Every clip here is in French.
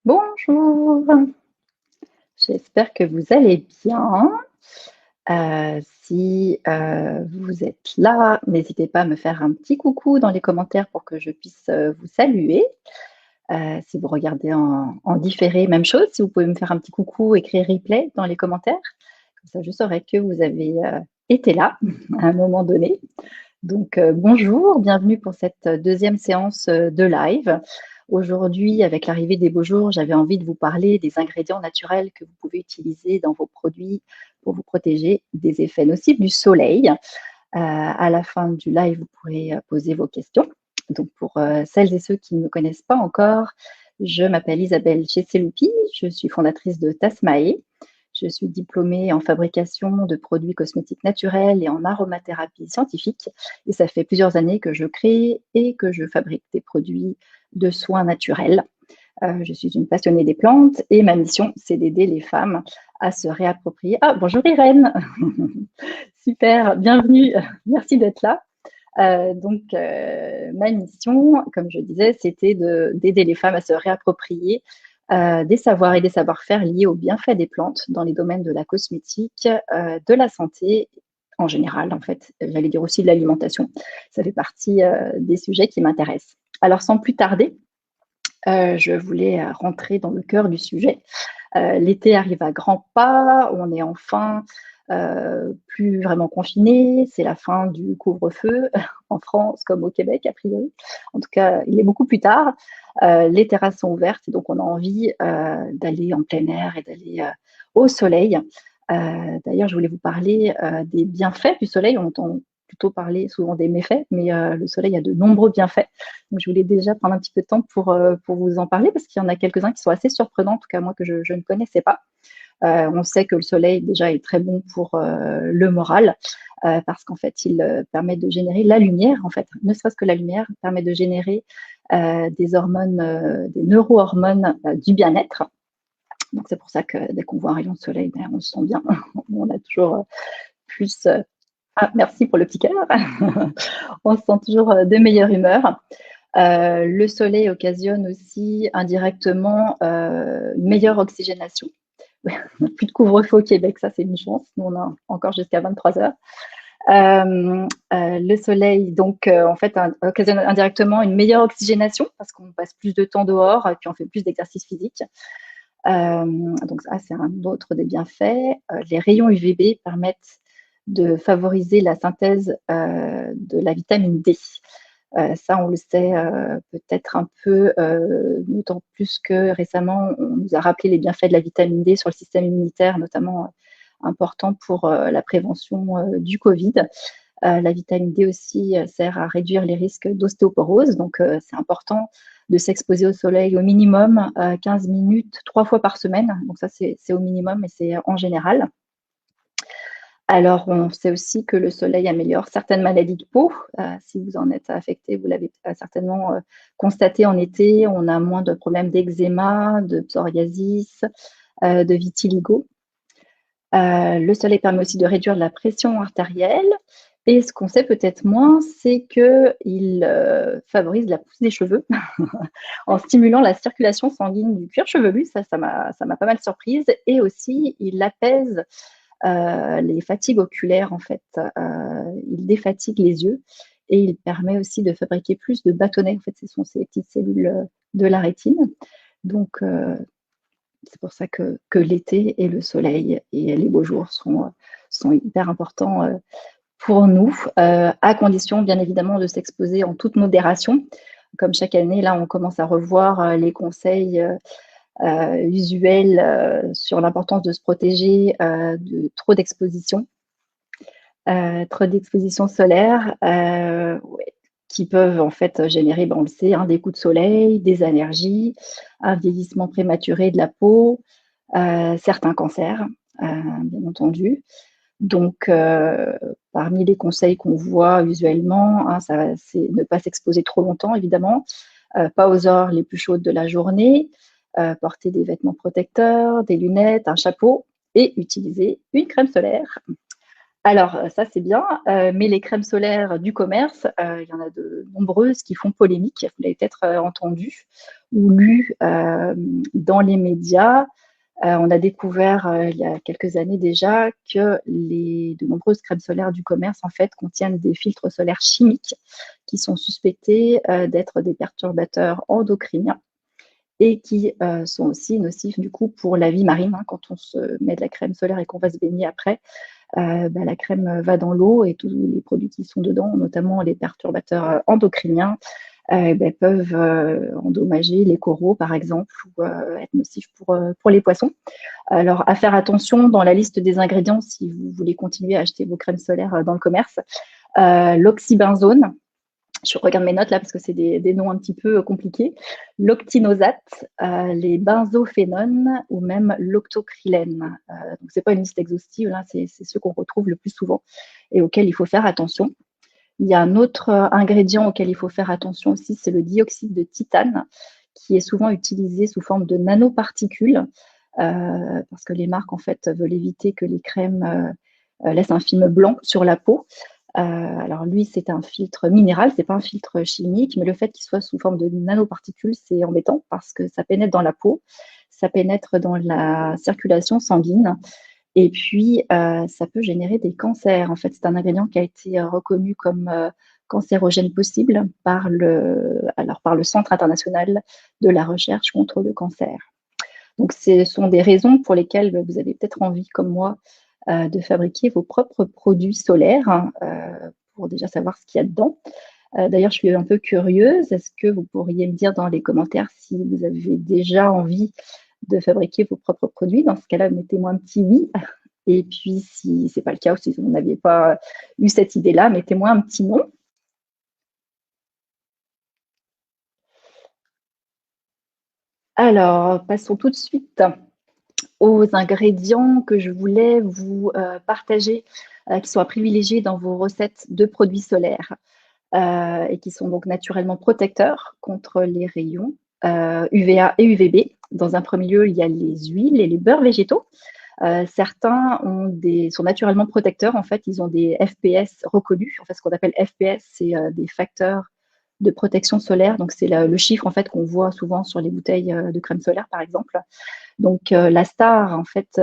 Bonjour, j'espère que vous allez bien. Si vous êtes là, n'hésitez pas à me faire un petit coucou dans les commentaires pour que je puisse vous saluer. Si vous regardez en différé, même chose, si vous pouvez me faire un petit coucou, écrire replay dans les commentaires. Comme ça, je saurai que vous avez été là à un moment donné. Donc, bonjour, bienvenue pour cette deuxième séance de live. Aujourd'hui, avec l'arrivée des beaux jours, j'avais envie de vous parler des ingrédients naturels que vous pouvez utiliser dans vos produits pour vous protéger des effets nocifs du soleil. À la fin du live, vous pourrez poser vos questions. Donc, pour celles et ceux qui ne me connaissent pas encore, je m'appelle Isabelle Chesseloupi, je suis fondatrice de Tasmae. Je suis diplômée en fabrication de produits cosmétiques naturels et en aromathérapie scientifique. Et ça fait plusieurs années que je crée et que je fabrique des produits de soins naturels. Je suis une passionnée des plantes et ma mission, c'est d'aider les femmes à se réapproprier. Ah, bonjour Irène. Super, bienvenue. Merci d'être là. Ma mission, comme je disais, c'était d'aider les femmes à se réapproprier des savoirs et des savoir-faire liés aux bienfaits des plantes dans les domaines de la cosmétique, de la santé en général, en fait. J'allais dire aussi de l'alimentation. Ça fait partie des sujets qui m'intéressent. Alors, sans plus tarder, je voulais rentrer dans le cœur du sujet. L'été arrive à grands pas, on est enfin plus vraiment confiné, c'est la fin du couvre-feu en France comme au Québec a priori. En tout cas, il est beaucoup plus tard. Les terrasses sont ouvertes, et donc on a envie d'aller en plein air et d'aller au soleil. D'ailleurs, je voulais vous parler des bienfaits du soleil. On entend plutôt parler souvent des méfaits, mais le soleil a de nombreux bienfaits. Donc, je voulais déjà prendre un petit peu de temps pour vous en parler, parce qu'il y en a quelques-uns qui sont assez surprenants, en tout cas moi, que je ne connaissais pas. On sait que le soleil déjà est très bon pour le moral, parce qu'en fait, il permet de générer la lumière. En fait, ne serait-ce que la lumière permet de générer des hormones, des neurohormones du bien-être. Donc, c'est pour ça que dès qu'on voit un rayon de soleil, ben, on se sent bien. On a toujours plus. Ah, merci pour le petit cœur. On se sent toujours de meilleure humeur. Le soleil occasionne aussi indirectement une meilleure oxygénation. Plus de couvre-feu au Québec, ça c'est une chance. Nous, on a encore jusqu'à 23 heures. Le soleil, donc, en fait, occasionne indirectement une meilleure oxygénation parce qu'on passe plus de temps dehors et puis on fait plus d'exercice physique. Donc, ça, c'est un autre des bienfaits. Les rayons UVB permettent de favoriser la synthèse de la vitamine D. Ça, on le sait peut-être un peu, d'autant plus que récemment, on nous a rappelé les bienfaits de la vitamine D sur le système immunitaire, notamment important pour la prévention du Covid. La vitamine D aussi sert à réduire les risques d'ostéoporose, donc c'est important de s'exposer au soleil au minimum 15 minutes, 3 fois par semaine. Donc ça, c'est au minimum et c'est en général. Alors, on sait aussi que le soleil améliore certaines maladies de peau. Si vous en êtes affecté, vous l'avez certainement constaté en été, on a moins de problèmes d'eczéma, de psoriasis, de vitiligo. Le soleil permet aussi de réduire la pression artérielle. Et ce qu'on sait peut-être moins, c'est qu'il favorise la pousse des cheveux en stimulant la circulation sanguine du cuir chevelu. Ça m'a pas mal surprise. Et aussi, il apaise les fatigues oculaires, en fait. Il défatigue les yeux et il permet aussi de fabriquer plus de bâtonnets. En fait, ce sont ces petites cellules de la rétine. Donc, c'est pour ça que l'été et le soleil et les beaux jours sont hyper importants pour nous, à condition, bien évidemment, de s'exposer en toute modération. Comme chaque année, là, on commence à revoir les conseils usuels sur l'importance de se protéger de trop d'exposition solaire, ouais, qui peuvent en fait générer, ben, on le sait, des coups de soleil, des allergies, un vieillissement prématuré de la peau, certains cancers, bien entendu. Donc, parmi les conseils qu'on voit usuellement, c'est ne pas s'exposer trop longtemps, évidemment, pas aux heures les plus chaudes de la journée, porter des vêtements protecteurs, des lunettes, un chapeau et utiliser une crème solaire. Alors, ça, c'est bien, mais les crèmes solaires du commerce, il y en a de nombreuses qui font polémique, vous l'avez peut-être entendu. ou lu dans les médias. On a découvert il y a quelques années déjà que de nombreuses crèmes solaires du commerce en fait contiennent des filtres solaires chimiques qui sont suspectés d'être des perturbateurs endocriniens et qui sont aussi nocifs du coup pour la vie marine. Hein. Quand on se met de la crème solaire et qu'on va se baigner après, la crème va dans l'eau et tous les produits qui sont dedans, notamment les perturbateurs endocriniens, peuvent endommager les coraux, par exemple, ou être nocifs pour les poissons. Alors, à faire attention dans la liste des ingrédients si vous voulez continuer à acheter vos crèmes solaires dans le commerce. L'oxybenzone, je regarde mes notes là parce que c'est des noms un petit peu compliqués. L'octinosate, les benzophénones ou même l'octocrylène. Donc, ce n'est pas une liste exhaustive, là, c'est ceux qu'on retrouve le plus souvent et auxquels il faut faire attention. Il y a un autre ingrédient auquel il faut faire attention aussi, c'est le dioxyde de titane, qui est souvent utilisé sous forme de nanoparticules, parce que les marques en fait veulent éviter que les crèmes laissent un film blanc sur la peau. Alors lui, c'est un filtre minéral, c'est pas un filtre chimique, mais le fait qu'il soit sous forme de nanoparticules, c'est embêtant parce que ça pénètre dans la peau, ça pénètre dans la circulation sanguine. Et puis, ça peut générer des cancers. En fait, c'est un ingrédient qui a été reconnu comme cancérogène possible par le Centre international de la recherche contre le cancer. Donc, ce sont des raisons pour lesquelles vous avez peut-être envie, comme moi, de fabriquer vos propres produits solaires pour déjà savoir ce qu'il y a dedans. D'ailleurs, je suis un peu curieuse. Est-ce que vous pourriez me dire dans les commentaires si vous avez déjà envie de fabriquer vos propres produits? Dans ce cas-là, mettez-moi un petit oui. Et puis, si ce n'est pas le cas ou si vous n'aviez pas eu cette idée-là, mettez-moi un petit nom. Alors, passons tout de suite aux ingrédients que je voulais vous partager, qui sont à privilégier dans vos recettes de produits solaires et qui sont donc naturellement protecteurs contre les rayons UVA et UVB. Dans un premier lieu, il y a les huiles et les beurres végétaux. Certains sont naturellement protecteurs. En fait, ils ont des FPS reconnus. En fait, ce qu'on appelle FPS, c'est des facteurs de protection solaire. Donc, c'est le chiffre en fait qu'on voit souvent sur les bouteilles de crème solaire, par exemple. Donc, la star en fait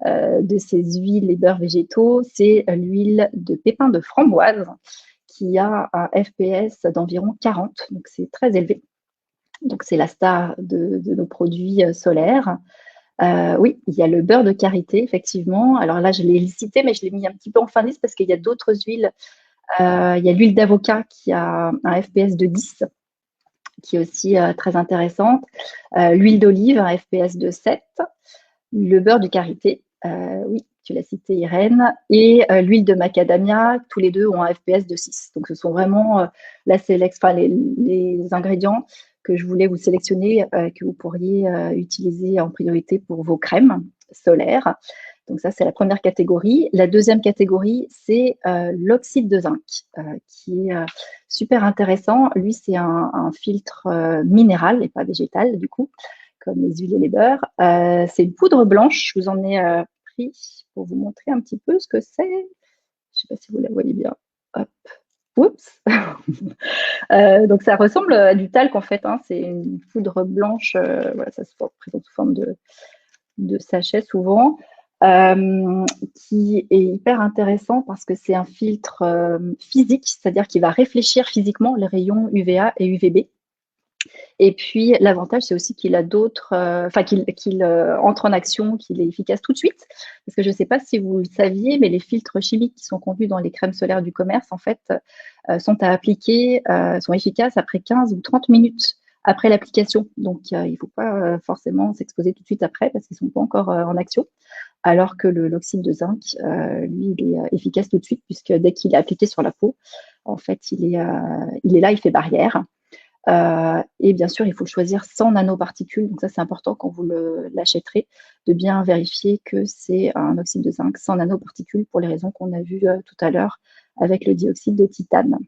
de ces huiles et beurres végétaux, c'est l'huile de pépins de framboise qui a un FPS d'environ 40. Donc, c'est très élevé. Donc, c'est la star de nos produits solaires. Oui, il y a le beurre de karité, effectivement. Alors là, je l'ai cité, mais je l'ai mis un petit peu en fin de liste parce qu'il y a d'autres huiles. Il y a l'huile d'avocat qui a un FPS de 10, qui est aussi très intéressante. L'huile d'olive, un FPS de 7. Le beurre de karité, oui, tu l'as cité, Irène. Et l'huile de macadamia, tous les deux ont un FPS de 6. Donc, ce sont vraiment les ingrédients que je voulais vous sélectionner, que vous pourriez utiliser en priorité pour vos crèmes solaires. Donc ça, c'est la première catégorie. La deuxième catégorie, c'est l'oxyde de zinc, qui est super intéressant. Lui, c'est un filtre minéral et pas végétal, du coup, comme les huiles et les beurres. C'est une poudre blanche. Je vous en ai pris pour vous montrer un petit peu ce que c'est. Je ne sais pas si vous la voyez bien. Hop. Oups. Donc ça ressemble à du talc en fait, hein. C'est une poudre blanche, voilà, ça se présente sous forme de sachet souvent, qui est hyper intéressant parce que c'est un filtre physique, c'est-à-dire qu'il va réfléchir physiquement les rayons UVA et UVB. Et puis l'avantage, c'est aussi qu'il a d'autres, qu'il entre en action, qu'il est efficace tout de suite. Parce que je ne sais pas si vous le saviez, mais les filtres chimiques qui sont contenus dans les crèmes solaires du commerce, en fait, sont à appliquer, sont efficaces après 15 ou 30 minutes après l'application. Donc, il ne faut pas forcément s'exposer tout de suite après parce qu'ils ne sont pas encore en action. Alors que l'oxyde de zinc, lui, il est efficace tout de suite puisque dès qu'il est appliqué sur la peau, en fait, il est là, il fait barrière. Et bien sûr, il faut le choisir sans nanoparticules. Donc ça, c'est important quand vous l'achèterez, de bien vérifier que c'est un oxyde de zinc sans nanoparticules pour les raisons qu'on a vues tout à l'heure avec le dioxyde de titane.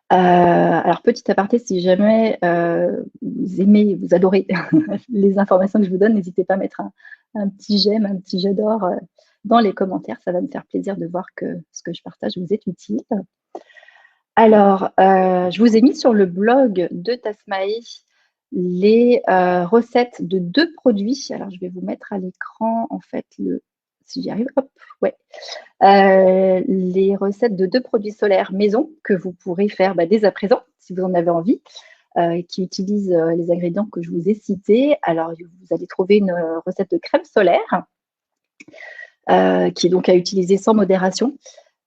Alors, petit aparté, si jamais vous aimez, vous adorez les informations que je vous donne, n'hésitez pas à mettre un petit j'aime, un petit j'adore dans les commentaires. Ça va me faire plaisir de voir que ce que je partage vous est utile. Alors, je vous ai mis sur le blog de Tasmae les recettes de 2 produits. Alors, je vais vous mettre à l'écran, en fait, si j'y arrive, hop, ouais. Les recettes de 2 produits solaires maison que vous pourrez faire dès à présent, si vous en avez envie, qui utilisent les ingrédients que je vous ai cités. Alors, vous allez trouver une recette de crème solaire qui est donc à utiliser sans modération.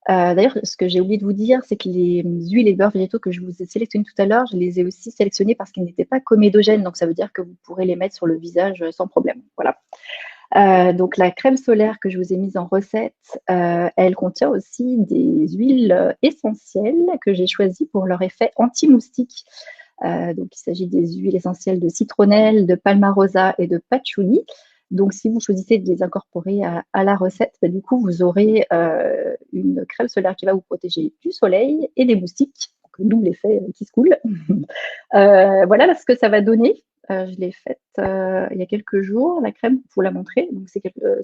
D'ailleurs, ce que j'ai oublié de vous dire, c'est que les huiles et beurres végétaux que je vous ai sélectionnés tout à l'heure, je les ai aussi sélectionnés parce qu'ils n'étaient pas comédogènes. Donc, ça veut dire que vous pourrez les mettre sur le visage sans problème. Voilà. Donc, la crème solaire que je vous ai mise en recette, elle contient aussi des huiles essentielles que j'ai choisies pour leur effet anti-moustique. Donc, il s'agit des huiles essentielles de citronnelle, de palmarosa et de patchouli. Donc, si vous choisissez de les incorporer à la recette, du coup, vous aurez une crème solaire qui va vous protéger du soleil et des moustiques, d'où l'effet qui se coule. Voilà ce que ça va donner. Je l'ai faite il y a quelques jours, la crème, pour vous la montrer. C'est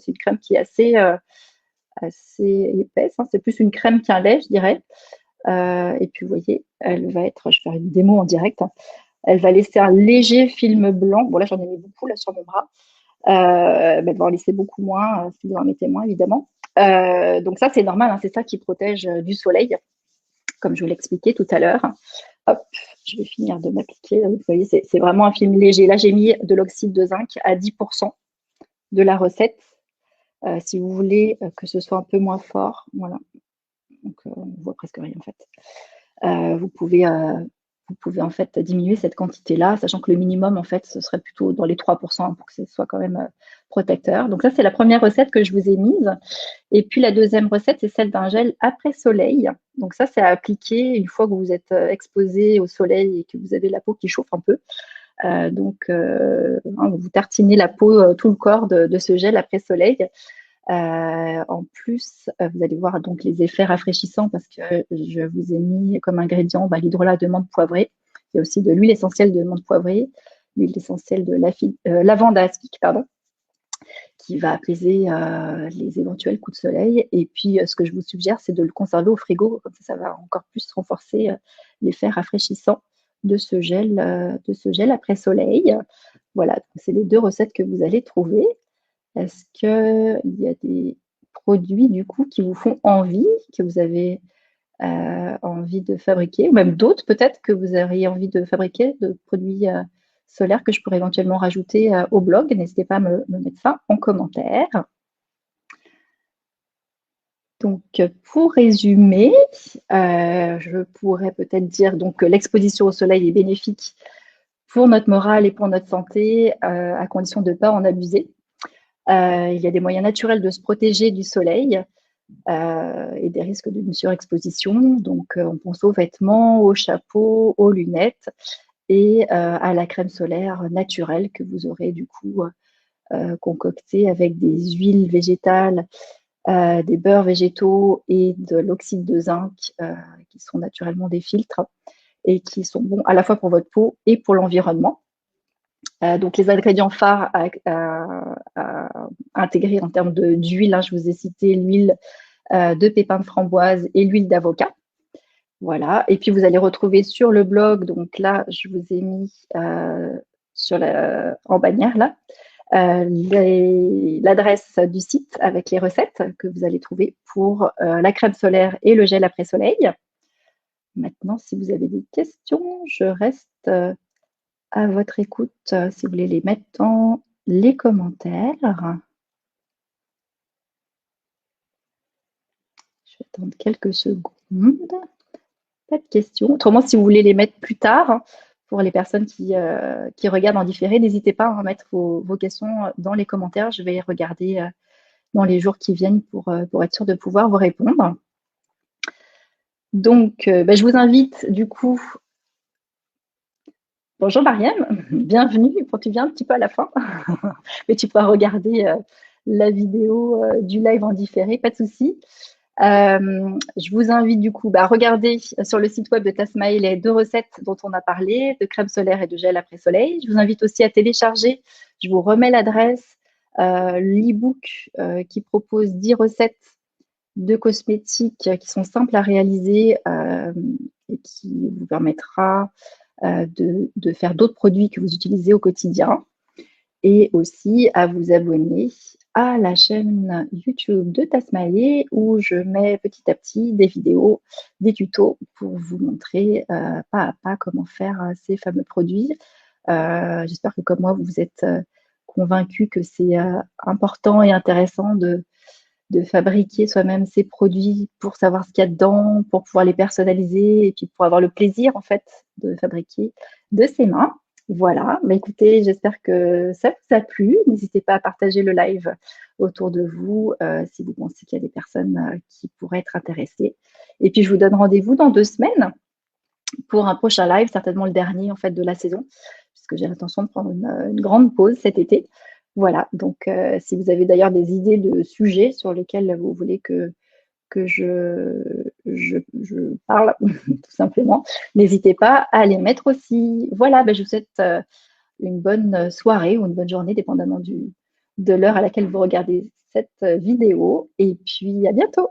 une crème qui est assez épaisse. Hein. C'est plus une crème qu'un lait, je dirais. Et puis, vous voyez, elle va être, je vais faire une démo en direct. Hein. Elle va laisser un léger film blanc. Bon, là, j'en ai mis beaucoup là, sur mon bras. Elle va en laisser beaucoup moins si vous en mettez moins, évidemment. Donc ça, c'est normal. Hein, c'est ça qui protège du soleil, comme je vous l'expliquais tout à l'heure. Hop, je vais finir de m'appliquer. Vous voyez, c'est vraiment un film léger. Là, j'ai mis de l'oxyde de zinc à 10% de la recette. Si vous voulez que ce soit un peu moins fort, voilà. Donc, on ne voit presque rien en fait. Vous pouvez en fait diminuer cette quantité-là, sachant que le minimum, en fait, ce serait plutôt dans les 3% pour que ce soit quand même protecteur. Donc ça, c'est la première recette que je vous ai mise. Et puis la deuxième recette, c'est celle d'un gel après soleil. Donc ça, c'est à appliquer une fois que vous êtes exposé au soleil et que vous avez la peau qui chauffe un peu. Vous tartinez la peau, tout le corps de ce gel après soleil. En plus, vous allez voir donc les effets rafraîchissants parce que je vous ai mis comme ingrédient l'hydrolat de menthe poivrée. Il y a aussi de l'huile essentielle de menthe poivrée, l'huile essentielle de lavande aspic, pardon, qui va apaiser les éventuels coups de soleil. Et puis, ce que je vous suggère, c'est de le conserver au frigo. Comme ça va encore plus renforcer l'effet rafraîchissant de ce gel après soleil. Voilà, c'est les 2 recettes que vous allez trouver. Est-ce qu'il y a des produits, du coup, qui vous font envie, que vous avez envie de fabriquer, ou même d'autres peut-être que vous auriez envie de fabriquer, de produits solaires que je pourrais éventuellement rajouter au blog? N'hésitez pas à me mettre ça en commentaire. Donc, pour résumer, je pourrais peut-être dire que l'exposition au soleil est bénéfique pour notre morale et pour notre santé, à condition de ne pas en abuser. Il y a des moyens naturels de se protéger du soleil et des risques d'une surexposition. Donc, on pense aux vêtements, aux chapeaux, aux lunettes et à la crème solaire naturelle que vous aurez du coup concoctée avec des huiles végétales, des beurres végétaux et de l'oxyde de zinc qui sont naturellement des filtres et qui sont bons à la fois pour votre peau et pour l'environnement. Donc, les ingrédients phares à intégrer en termes d'huile, je vous ai cité l'huile de pépins de framboise et l'huile d'avocat. Voilà. Et puis, vous allez retrouver sur le blog, donc là, je vous ai mis en bannière, là, l'adresse du site avec les recettes que vous allez trouver pour la crème solaire et le gel après soleil. Maintenant, si vous avez des questions, je reste à votre écoute si vous voulez les mettre dans les commentaires. Je vais attendre quelques secondes. Pas de questions. Autrement, si vous voulez les mettre plus tard, pour les personnes qui regardent en différé, n'hésitez pas à mettre vos questions dans les commentaires. Je vais regarder dans les jours qui viennent pour être sûre de pouvoir vous répondre. Donc, je vous invite du coup. Bonjour Mariam, bienvenue. Tu viens un petit peu à la fin, mais tu pourras regarder la vidéo du live en différé, pas de souci. Je vous invite du coup à regarder sur le site web de Tasmaï les 2 recettes dont on a parlé, de crème solaire et de gel après soleil. Je vous invite aussi à télécharger, je vous remets l'adresse, l'e-book qui propose 10 recettes de cosmétiques qui sont simples à réaliser et qui vous permettra de faire d'autres produits que vous utilisez au quotidien et aussi à vous abonner à la chaîne YouTube de Tasmaïe où je mets petit à petit des vidéos, des tutos pour vous montrer pas à pas comment faire ces fameux produits. J'espère que comme moi, vous êtes convaincus que c'est important et intéressant de fabriquer soi-même ses produits pour savoir ce qu'il y a dedans, pour pouvoir les personnaliser et puis pour avoir le plaisir en fait de fabriquer de ses mains. Voilà, bah, écoutez, j'espère que ça vous a plu. N'hésitez pas à partager le live autour de vous si vous pensez qu'il y a des personnes qui pourraient être intéressées. Et puis je vous donne rendez-vous dans 2 semaines pour un prochain live, certainement le dernier en fait de la saison, puisque j'ai l'intention de prendre une grande pause cet été. Voilà, donc si vous avez d'ailleurs des idées de sujets sur lesquels vous voulez que je parle, tout simplement, n'hésitez pas à les mettre aussi. Voilà, ben, je vous souhaite une bonne soirée ou une bonne journée, dépendamment de l'heure à laquelle vous regardez cette vidéo. Et puis, à bientôt.